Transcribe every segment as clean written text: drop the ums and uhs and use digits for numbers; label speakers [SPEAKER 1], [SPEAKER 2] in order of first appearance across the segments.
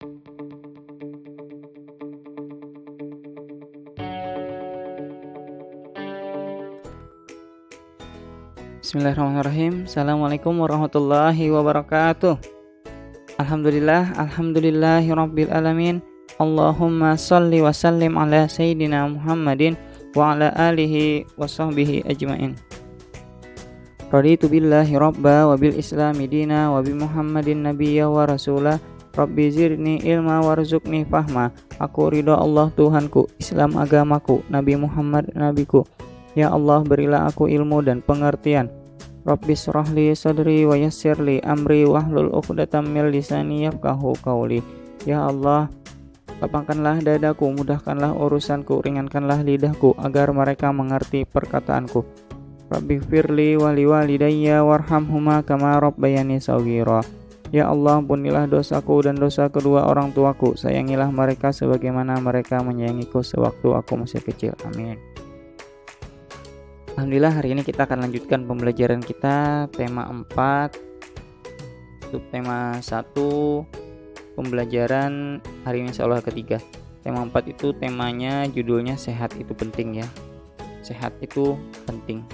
[SPEAKER 1] Bismillahirrahmanirrahim. Assalamualaikum warahmatullahi wabarakatuh. Alhamdulillahirabbil alamin. Allahumma shalli wa sallim ala sayyidina Muhammadin wa ala alihi wa sahbihi ajmain. Raditu billahi rabba wa bil islami dina wa bi Muhammadin nabiyya wa rasulah. Rabbi zirni ilma warzuqni fahma. Aku ridha Allah Tuhanku, Islam agamaku, Nabi Muhammad nabiku. Ya Allah, berilah aku ilmu dan pengertian. Rabbi shrahli sadri wa yassirli amri wahlul 'uqdatam min lisani yafqahu qawli. Ya Allah, lapangkanlah dadaku, mudahkanlah urusanku, ringankanlah lidahku agar mereka mengerti perkataanku. Rabbi firli wa liwalidayya warhamhuma kama rabbayani shaghira. Ya Allah, ampunilah dosaku dan dosa kedua orang tuaku. Sayangilah mereka sebagaimana mereka menyayangiku sewaktu aku masih kecil. Amin. Alhamdulillah, hari ini kita akan lanjutkan pembelajaran kita tema 4, subtema 1, pembelajaran hari ini insyaallah ketiga. Tema 4 itu temanya, judulnya sehat itu penting ya. Sehat itu penting.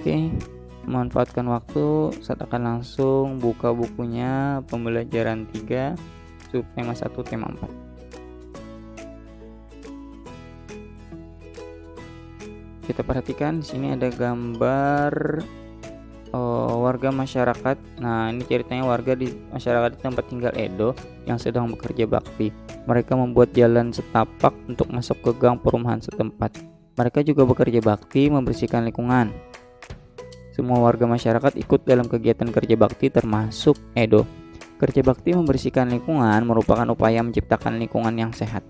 [SPEAKER 1] Oke, memanfaatkan waktu, saya akan langsung buka bukunya pembelajaran 3, subtema 1, tema 4. Kita perhatikan di sini ada gambar warga masyarakat. Nah, ini ceritanya warga di masyarakat di tempat tinggal Edo yang sedang bekerja bakti. Mereka membuat jalan setapak untuk masuk ke gang perumahan setempat. Mereka juga bekerja bakti membersihkan lingkungan. Semua warga masyarakat ikut dalam kegiatan kerja bakti termasuk Edo. Kerja bakti membersihkan lingkungan merupakan upaya menciptakan lingkungan yang sehat.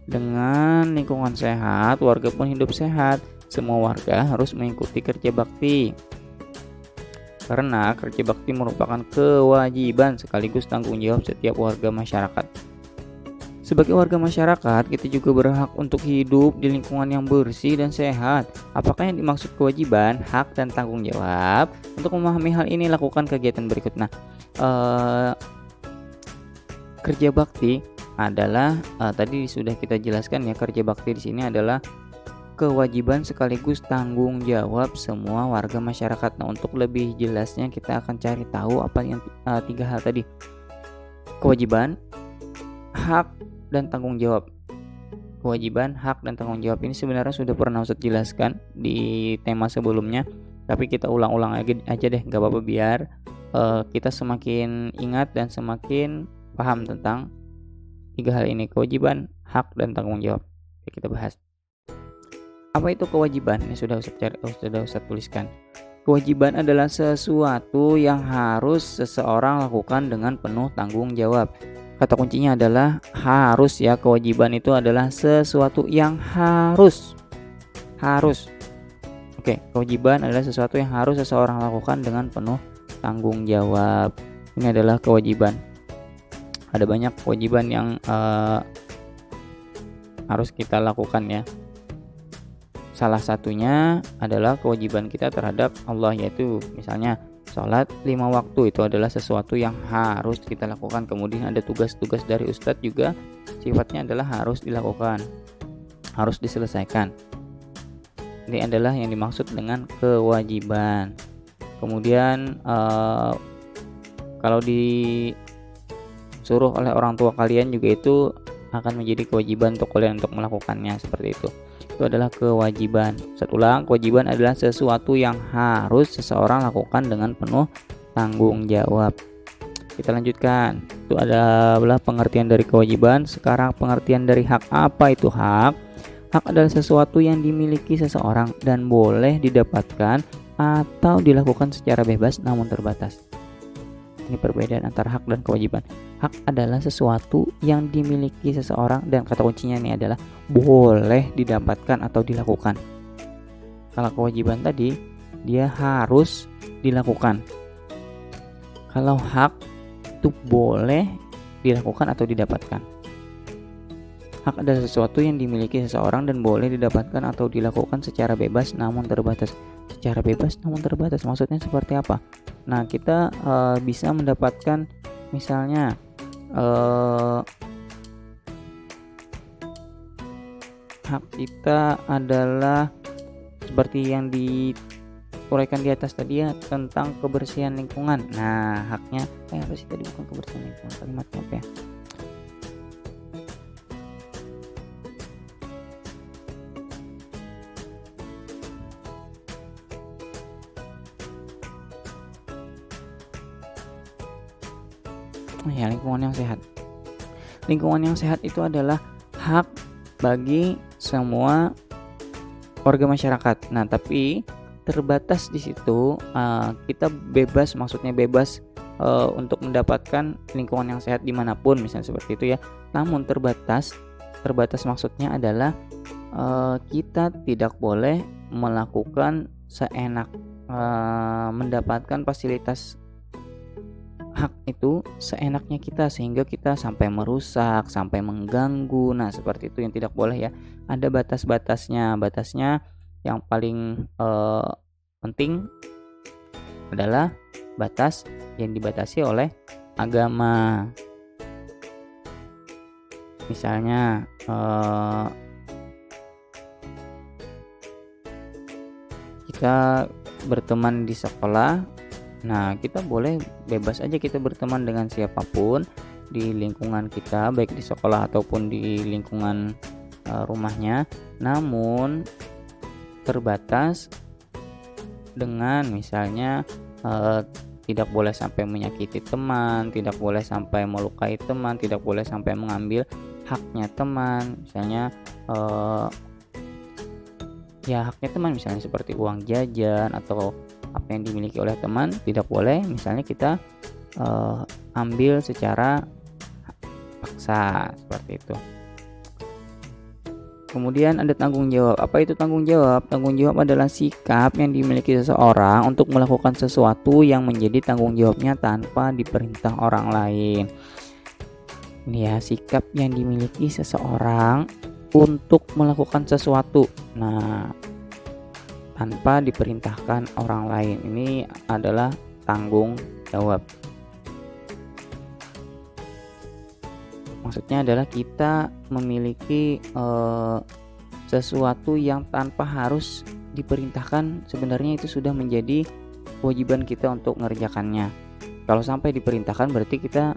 [SPEAKER 1] Dengan lingkungan sehat, warga pun hidup sehat. Semua warga harus mengikuti kerja bakti. Karena kerja bakti merupakan kewajiban sekaligus tanggung jawab setiap warga masyarakat. Sebagai warga masyarakat, kita juga berhak untuk hidup di lingkungan yang bersih dan sehat. Apakah yang dimaksud kewajiban, hak, dan tanggung jawab? Untuk memahami hal ini, lakukan kegiatan berikut. Kerja bakti adalah tadi sudah kita jelaskan ya, kerja bakti di sini adalah kewajiban sekaligus tanggung jawab semua warga masyarakat. Nah, untuk lebih jelasnya kita akan cari tahu apa yang 3 hal tadi. Kewajiban, hak, dan tanggung jawab. Kewajiban, hak, dan tanggung jawab ini sebenarnya sudah pernah Ustaz jelaskan di tema sebelumnya, tapi kita ulang-ulang aja deh, gak apa-apa, biar kita semakin ingat dan semakin paham tentang 3 hal ini, kewajiban, hak, dan tanggung jawab. Oke, kita bahas. Apa itu kewajiban? Ini sudah Ustaz tuliskan. Kewajiban adalah sesuatu yang harus seseorang lakukan dengan penuh tanggung jawab. Kata kuncinya adalah harus ya. Kewajiban itu adalah sesuatu yang harus. Oke, kewajiban adalah sesuatu yang harus seseorang lakukan dengan penuh tanggung jawab. Ini adalah kewajiban. Ada banyak kewajiban yang harus kita lakukan ya. Salah satunya adalah kewajiban kita terhadap Allah, yaitu misalnya sholat 5 waktu. Itu adalah sesuatu yang harus kita lakukan. Kemudian ada tugas-tugas dari Ustadz juga sifatnya adalah harus dilakukan, harus diselesaikan. Ini adalah yang dimaksud dengan kewajiban. Kemudian kalau disuruh oleh orang tua kalian juga itu akan menjadi kewajiban untuk kalian untuk melakukannya, seperti itu. Itu adalah kewajiban. Ustaz ulang, kewajiban adalah sesuatu yang harus seseorang lakukan dengan penuh tanggung jawab. Kita lanjutkan. Itu adalah pengertian dari kewajiban. Sekarang pengertian dari hak. Apa itu hak? Hak adalah sesuatu yang dimiliki seseorang dan boleh didapatkan atau dilakukan secara bebas namun terbatas. Ini perbedaan antara hak dan kewajiban. Hak adalah sesuatu yang dimiliki seseorang dan kata kuncinya ini adalah boleh didapatkan atau dilakukan. Kalau kewajiban tadi, dia harus dilakukan. Kalau hak itu boleh dilakukan atau didapatkan. Hak adalah sesuatu yang dimiliki seseorang dan boleh didapatkan atau dilakukan secara bebas namun terbatas. secara bebas namun terbatas. Maksudnya seperti apa? Nah, kita bisa mendapatkan misalnya hak kita adalah seperti yang diuraikan di atas tadi ya, tentang kebersihan lingkungan. Nah, haknya apa sih tadi, bukan kebersihan lingkungan, kalimatnya apa ya? Ya, lingkungan yang sehat. Lingkungan yang sehat itu adalah hak bagi semua warga masyarakat. Nah, tapi terbatas di situ, kita bebas, maksudnya bebas untuk mendapatkan lingkungan yang sehat dimanapun, misalnya seperti itu ya. Namun terbatas maksudnya adalah kita tidak boleh melakukan seenak, mendapatkan fasilitas hak itu seenaknya kita, sehingga kita sampai merusak, sampai mengganggu. Nah, seperti itu yang tidak boleh ya. Ada batasnya. Batasnya yang paling penting adalah batas yang dibatasi oleh agama. Misalnya kita berteman di sekolah. Nah, kita boleh bebas aja kita berteman dengan siapapun di lingkungan kita, baik di sekolah ataupun di lingkungan rumahnya. Namun terbatas dengan misalnya tidak boleh sampai menyakiti teman, tidak boleh sampai melukai teman, tidak boleh sampai mengambil haknya teman. Misalnya ya haknya teman, misalnya seperti uang jajan atau apa yang dimiliki oleh teman, tidak boleh misalnya kita ambil secara paksa, seperti itu. Kemudian ada tanggung jawab. Apa itu tanggung jawab? Tanggung jawab adalah sikap yang dimiliki seseorang untuk melakukan sesuatu yang menjadi tanggung jawabnya tanpa diperintah orang lain. Ini ya, sikap yang dimiliki seseorang untuk melakukan sesuatu, nah, tanpa diperintahkan orang lain. Ini adalah tanggung jawab. Maksudnya adalah kita memiliki sesuatu yang tanpa harus diperintahkan, sebenarnya itu sudah menjadi kewajiban kita untuk mengerjakannya. Kalau sampai diperintahkan berarti kita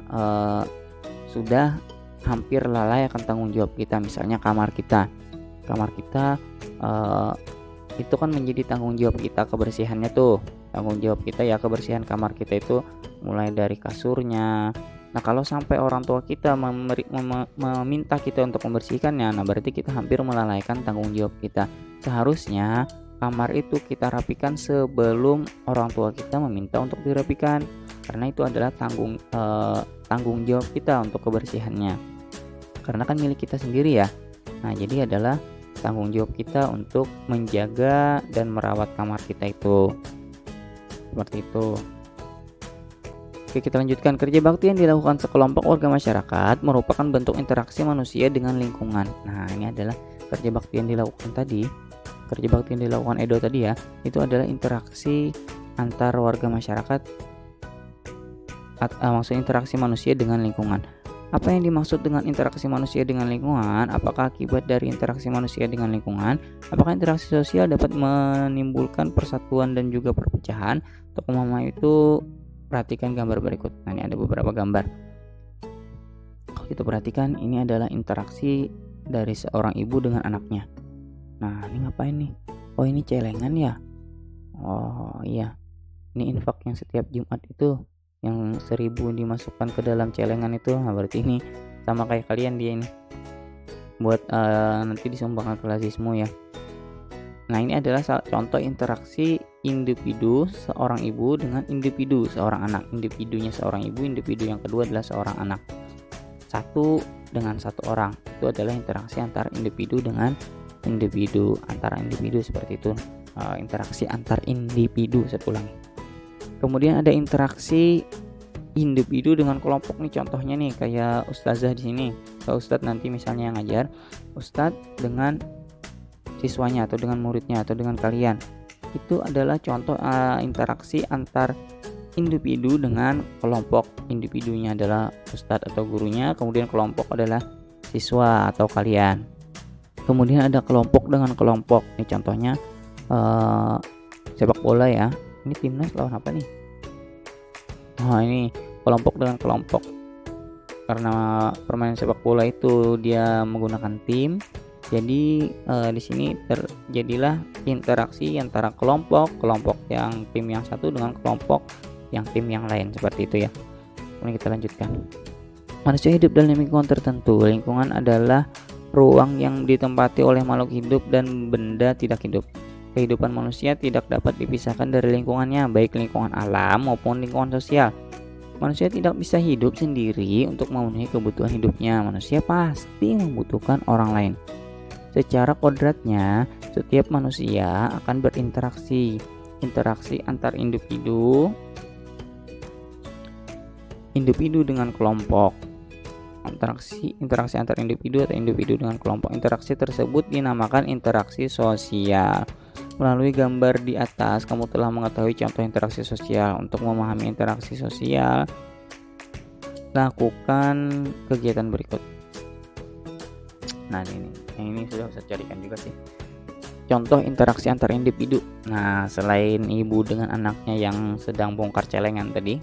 [SPEAKER 1] sudah hampir lalai akan tanggung jawab kita. Misalnya kamar kita itu kan menjadi tanggung jawab kita, kebersihannya tuh tanggung jawab kita ya, kebersihan kamar kita itu mulai dari kasurnya. Nah, kalau sampai orang tua kita meminta kita untuk membersihkannya, nah berarti kita hampir melalaikan tanggung jawab kita. Seharusnya kamar itu kita rapikan sebelum orang tua kita meminta untuk dirapikan, karena itu adalah tanggung jawab kita untuk kebersihannya, karena kan milik kita sendiri ya. Nah, jadi adalah tanggung jawab kita untuk menjaga dan merawat kamar kita itu, seperti itu. Oke, kita lanjutkan. Kerja bakti yang dilakukan sekelompok warga masyarakat merupakan bentuk interaksi manusia dengan lingkungan. Nah, ini adalah kerja bakti yang dilakukan tadi. Kerja bakti yang dilakukan Edo tadi ya, itu adalah interaksi antar warga masyarakat, maksudnya interaksi manusia dengan lingkungan. Apa yang dimaksud dengan interaksi manusia dengan lingkungan? Apakah akibat dari interaksi manusia dengan lingkungan? Apakah interaksi sosial dapat menimbulkan persatuan dan juga perpecahan? Untuk memahami itu, perhatikan gambar berikut. Nah, ini ada beberapa gambar. Kalau kita perhatikan, ini adalah interaksi dari seorang ibu dengan anaknya. Nah, ini ngapain nih? Oh, ini celengan ya? Oh iya, ini infak yang setiap Jumat itu, yang 1000 dimasukkan ke dalam celengan itu. Nah, berarti ini sama kayak kalian dia ini, buat nanti disumbangkan ke lazismu ya. Nah, ini adalah contoh interaksi individu seorang ibu dengan individu seorang anak. Individunya seorang ibu, individu yang kedua adalah seorang anak. Satu dengan satu orang, itu adalah interaksi antar individu dengan individu, antara individu, seperti itu. Interaksi antar individu, saya ulangi. Kemudian ada interaksi individu dengan kelompok nih, contohnya nih kayak ustazah di sini. Kalau ustadz nanti misalnya yang ngajar, ustadz dengan siswanya atau dengan muridnya atau dengan kalian. itu adalah contoh interaksi antar individu dengan kelompok. Individunya adalah ustadz atau gurunya, kemudian kelompok adalah siswa atau kalian. Kemudian ada kelompok dengan kelompok. Ini contohnya sepak bola ya. Ini timnas lawan apa nih? Nah, ini kelompok dengan kelompok. Karena permainan sepak bola itu dia menggunakan tim, jadi di sini terjadilah interaksi antara kelompok yang tim yang satu dengan kelompok yang tim yang lain, seperti itu ya. Kemudian kita lanjutkan. Manusia hidup dalam lingkungan tertentu. Lingkungan adalah ruang yang ditempati oleh makhluk hidup dan benda tidak hidup. Kehidupan manusia tidak dapat dipisahkan dari lingkungannya, baik lingkungan alam maupun lingkungan sosial. Manusia tidak bisa hidup sendiri untuk memenuhi kebutuhan hidupnya. Manusia pasti membutuhkan orang lain. Secara kodratnya, setiap manusia akan berinteraksi. Interaksi antar individu dengan kelompok. Interaksi antar individu atau individu dengan kelompok. Interaksi tersebut dinamakan interaksi sosial. Melalui gambar di atas, kamu telah mengetahui contoh interaksi sosial. Untuk memahami interaksi sosial, lakukan kegiatan berikut. Nah, ini sudah saya carikan juga sih. Contoh interaksi antar individu. Nah, selain ibu dengan anaknya yang sedang bongkar celengan tadi,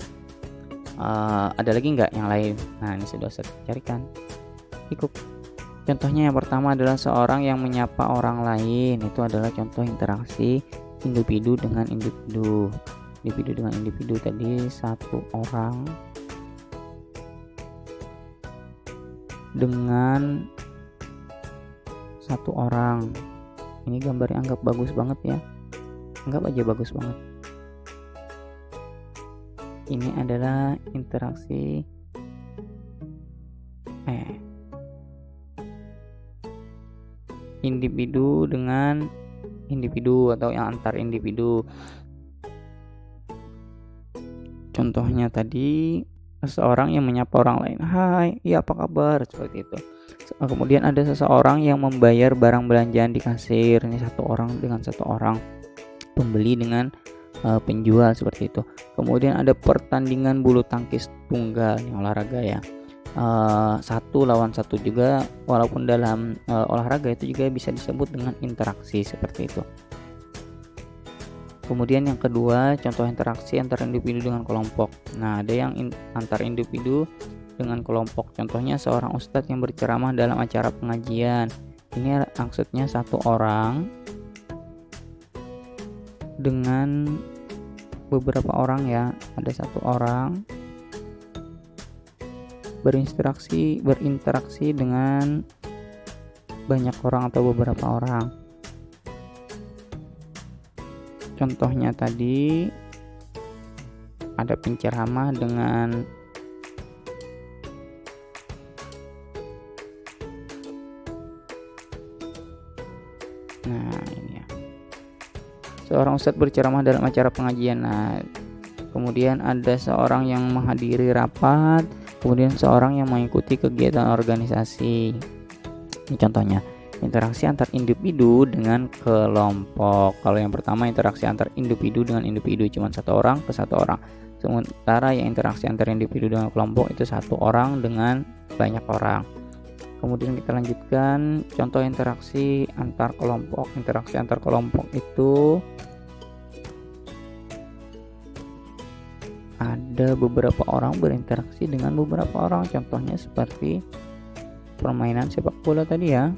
[SPEAKER 1] ada lagi nggak yang lain? Nah, ini sudah saya carikan. Ikut. Contohnya yang pertama adalah seorang yang menyapa orang lain. Itu adalah contoh interaksi individu dengan individu. Individu dengan individu tadi satu orang dengan satu orang. Ini gambarnya anggap bagus banget ya. Anggap aja bagus banget. Ini adalah interaksi individu dengan individu atau yang antar individu. Contohnya tadi seseorang yang menyapa orang lain, "Hai, iya apa kabar?" Seperti itu. Kemudian ada seseorang yang membayar barang belanjaan di kasir. Ini satu orang dengan satu orang. Pembeli dengan penjual, seperti itu. Kemudian ada pertandingan bulu tangkis tunggal, ini olahraga ya. Satu lawan satu juga, walaupun dalam olahraga itu juga bisa disebut dengan interaksi, seperti itu. Kemudian yang kedua, contoh interaksi antar individu dengan kelompok. Nah, ada yang antar individu dengan kelompok. Contohnya seorang ustadz yang berceramah dalam acara pengajian. Ini maksudnya satu orang dengan beberapa orang ya. Ada satu orang berinteraksi dengan banyak orang atau beberapa orang. Contohnya tadi ada penceramah dengan ini ya. Seorang ustadz berceramah dalam acara pengajian. Nah, kemudian ada seorang yang menghadiri rapat, kemudian seorang yang mengikuti kegiatan organisasi. Ini contohnya interaksi antar individu dengan kelompok. Kalau yang pertama interaksi antar individu dengan individu, cuma satu orang ke satu orang. Sementara yang interaksi antar individu dengan kelompok itu satu orang dengan banyak orang. Kemudian kita lanjutkan contoh interaksi antar kelompok. Interaksi antar kelompok itu ada beberapa orang berinteraksi dengan beberapa orang. Contohnya seperti permainan sepak bola tadi ya.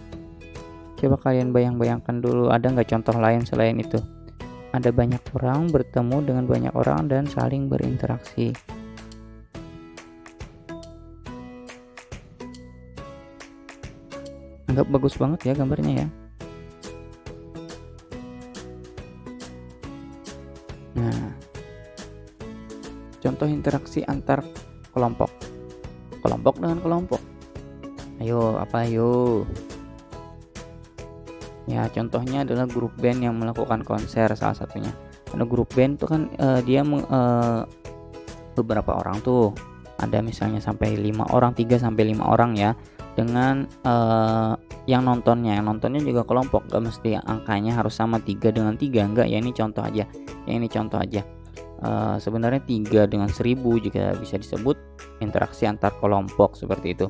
[SPEAKER 1] Coba kalian bayangkan dulu, ada nggak contoh lain selain itu? Ada banyak orang bertemu dengan banyak orang dan saling berinteraksi. Anggap bagus banget ya gambarnya ya. Nah, contoh interaksi antar kelompok. Kelompok dengan kelompok. Ayo, apa ayo? Ya, contohnya adalah grup band yang melakukan konser, salah satunya. Ada grup band itu kan dia beberapa orang tuh. Ada misalnya sampai 5 orang, 3 sampai 5 orang ya. dengan yang nontonnya. Yang nontonnya juga kelompok, gak mesti angkanya harus sama 3 dengan 3, enggak ya, ini contoh aja. Sebenarnya 3 dengan 1000 juga bisa disebut interaksi antar kelompok seperti itu.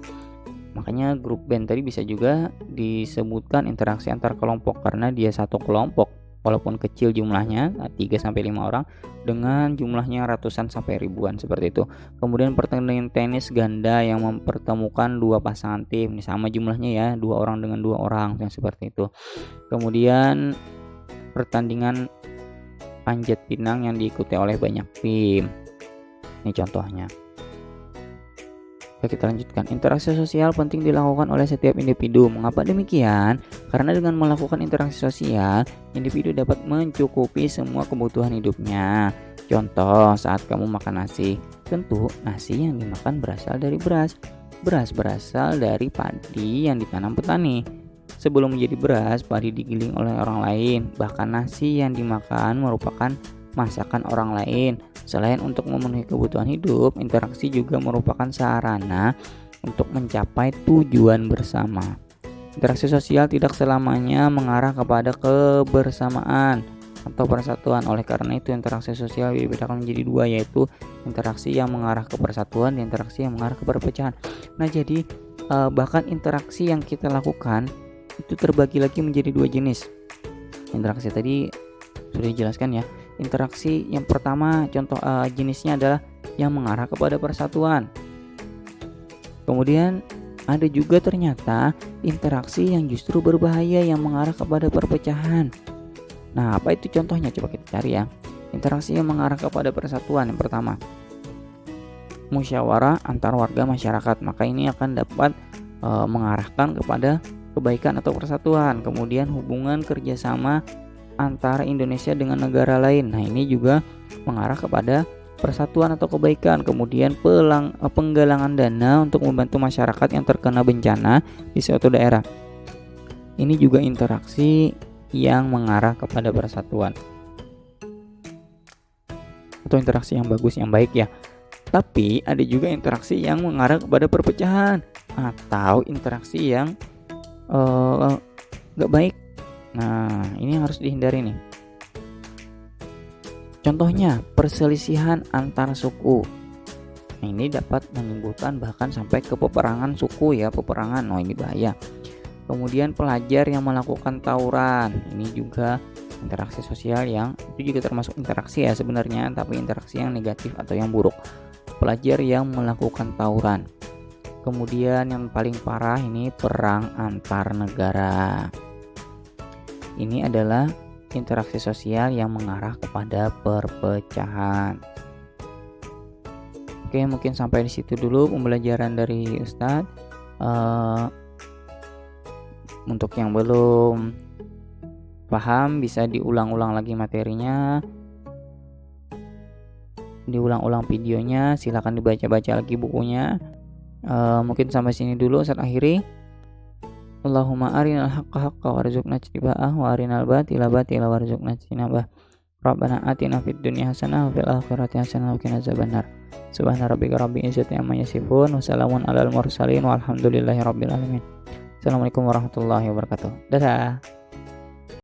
[SPEAKER 1] Makanya grup band tadi bisa juga disebutkan interaksi antar kelompok karena dia satu kelompok walaupun kecil jumlahnya 3 sampai 5 orang dengan jumlahnya ratusan sampai ribuan seperti itu. Kemudian pertandingan tenis ganda yang mempertemukan dua pasangan tim, ini sama jumlahnya ya, 2 orang dengan 2 orang yang seperti itu. Kemudian pertandingan panjat pinang yang diikuti oleh banyak tim. Ini contohnya. Oke, kita lanjutkan. Interaksi sosial penting dilakukan oleh setiap individu. Mengapa demikian? Karena dengan melakukan interaksi sosial, individu dapat mencukupi semua kebutuhan hidupnya. Contoh, saat kamu makan nasi, tentu nasi yang dimakan berasal dari beras. Beras berasal dari padi yang ditanam petani. Sebelum menjadi beras, padi digiling oleh orang lain. Bahkan nasi yang dimakan merupakan masakan orang lain. Selain untuk memenuhi kebutuhan hidup, interaksi juga merupakan sarana untuk mencapai tujuan bersama. Interaksi sosial tidak selamanya mengarah kepada kebersamaan atau persatuan. Oleh karena itu, interaksi sosial dibedakan menjadi dua, yaitu interaksi yang mengarah ke persatuan dan interaksi yang mengarah ke perpecahan. Nah, jadi bahkan interaksi yang kita lakukan itu terbagi lagi menjadi dua jenis. Interaksi tadi sudah dijelaskan ya. Interaksi yang pertama contoh jenisnya adalah yang mengarah kepada persatuan. Kemudian ada juga ternyata interaksi yang justru berbahaya yang mengarah kepada perpecahan. Nah, apa itu contohnya? Coba kita cari ya. Interaksi yang mengarah kepada persatuan yang pertama, musyawarah antar warga masyarakat. Maka ini akan dapat mengarahkan kepada kebaikan atau persatuan. Kemudian hubungan kerjasama antara Indonesia dengan negara lain. Nah, ini juga mengarah kepada persatuan atau kebaikan. Kemudian penggalangan dana untuk membantu masyarakat yang terkena bencana di suatu daerah. Ini juga interaksi yang mengarah kepada persatuan atau interaksi yang bagus, yang baik ya. Tapi ada juga interaksi yang mengarah kepada perpecahan atau interaksi yang gak baik. Nah, ini yang harus dihindari nih. Contohnya, perselisihan antar suku. Nah, ini dapat menimbulkan bahkan sampai ke peperangan suku ya, peperangan. Oh, ini bahaya. Kemudian pelajar yang melakukan tawuran. Ini juga interaksi sosial yang itu juga termasuk interaksi ya sebenarnya, tapi interaksi yang negatif atau yang buruk. Pelajar yang melakukan tawuran. Kemudian yang paling parah ini perang antar negara. Ini adalah interaksi sosial yang mengarah kepada perpecahan. Oke, mungkin sampai di situ dulu pembelajaran dari Ustadz. Untuk yang belum paham bisa diulang-ulang lagi materinya, diulang-ulang videonya, silakan dibaca-baca lagi bukunya. Mungkin sampai sini dulu Ustadz akhiri. Allahumma arinal haqqa haqqa warzuqna ijtiba'ah wa arinal batila batila warzuqna ijtinabah. Rabbana atina fid dunya hasanah wa fil akhirati hasanah wa qina azabannar. Subhana rabbika rabbil izzati amma yasifun wa salamun alal mursalin walhamdulillahi rabbil alamin. Assalamualaikum warahmatullahi wabarakatuh. Dadah.